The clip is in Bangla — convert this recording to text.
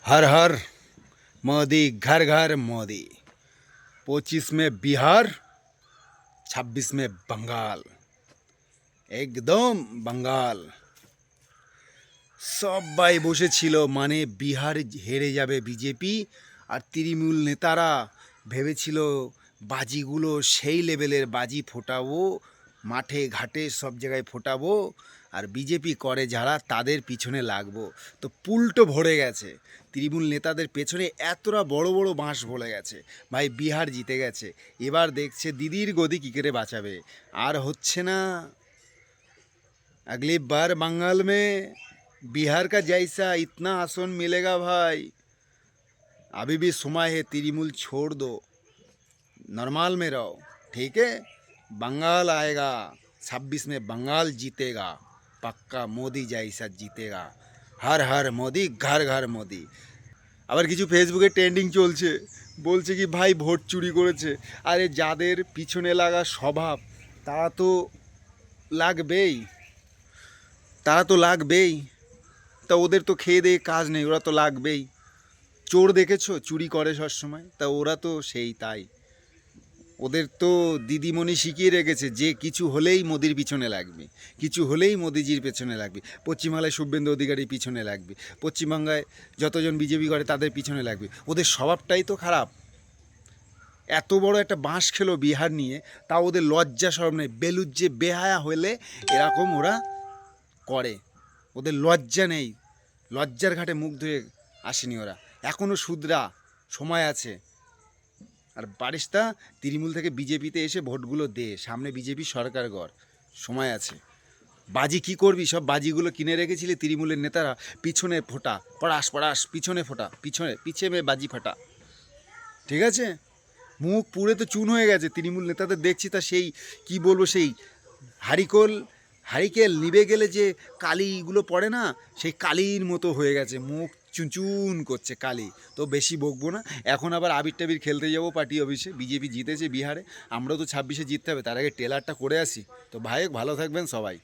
हर हर मोदी, घर घर मोदी। 25 में बिहार, 26 में बंगाल, একদম বাঙ্গাল। সবাই বসেছিল, মানে বিহার হেরে যাবে বিজেপি। আর তৃণমূল নেতারা ভেবেছিল বাজিগুলো সেই লেভেলের বাজি ফোটাবো, মাঠে ঘাটে সব জায়গায় ফোটাবো, আর বিজেপি করে যারা তাদের পিছনে লাগবো। তো পুলটো ভরে গেছে, তৃণমূল নেতাদের পেছনে এতটা বড় বড় বাঁশ ভরে গেছে। ভাই বিহার জিতে গেছে, এবার দেখছে দিদির গদি কী করে বাঁচাবে। আর হচ্ছে না, अगली बार बंगाल में बिहार का जैसा इतना आसन मिलेगा भाई। अभी भी समय है, तृणमूल छोड़ दो, नॉर्मल में रहो, ठीक है। बंगाल आएगा, 26 में बंगाल जीतेगा पक्का, मोदी जैसा जीतेगा। हर हर मोदी, घर घर मोदी। আবার কিছু ফেসবুকে ট্রেন্ডিং চলছে, বলছে কি ভাই ভোট চুরি করেছে। আরে যাদের পিছনে লাগা স্বভাব তারা তো লাগবেই, তারা তো লাগবেই। তা ওদের তো খেয়ে দিয়ে কাজ নেই, ওরা তো লাগবেই। চোর দেখেছো চুরি করে সবসময়, তা ওরা তো সেই তাই। ওদের তো দিদিমণি শিখিয়ে রেখেছে যে কিছু হলেই মোদির পিছনে লাগবে, কিছু হলেই মোদিজির পেছনে লাগবে। পশ্চিমবাংলায় শুভেন্দু অধিকারীর পিছনে লাগবে, পশ্চিমবাংলায় যতজন বিজেপি করে তাদের পিছনে লাগবে। ওদের স্বভাবটাই তো খারাপ। এত বড় একটা বাঁশ খেলো বিহার নিয়ে, তা ওদের লজ্জা শরম নেই। বেলুর যে বেহায়া হলে এরকম ওরা করে, ওদের লজ্জা নেই। লজ্জার ঘাটে মুখ ধুয়ে আসেনি ওরা, এখনও শুধরা সময় আছে। আর বারিশটা তৃণমূল থেকে বিজেপিতে এসে ভোটগুলো দে, সামনে বিজেপি সরকার গড়, সময় আছে। বাজি কি করবি, সব বাজিগুলো কিনে রেখেছিলি তৃণমূলের নেতারা, পিছনে ফোটা, পড়াস পড়াস, পিছনে ফোটা, পিছনে বাজি ফাটা, ঠিক আছে। মুখ পুরে তো চুন হয়ে গেছে তৃণমূল নেতাদের দেখছি। তা সেই কি বলবো, সেই হারিকেল নিভে গেলে যে কালিগুলো পড়ে না, সেই কালির মতো হয়ে গেছে, মুখ চুনচুন করছে কালি। তো বেশি বকবো না, এখন আবার আবির টাবির খেলতে যাবো পার্টি অফিসে। বিজেপি জিতেছে বিহারে, আমরাও তো 26-এ জিততে হবে, তার আগে টেলারটা করে আসি। তো ভাই ভালো থাকবেন সবাই।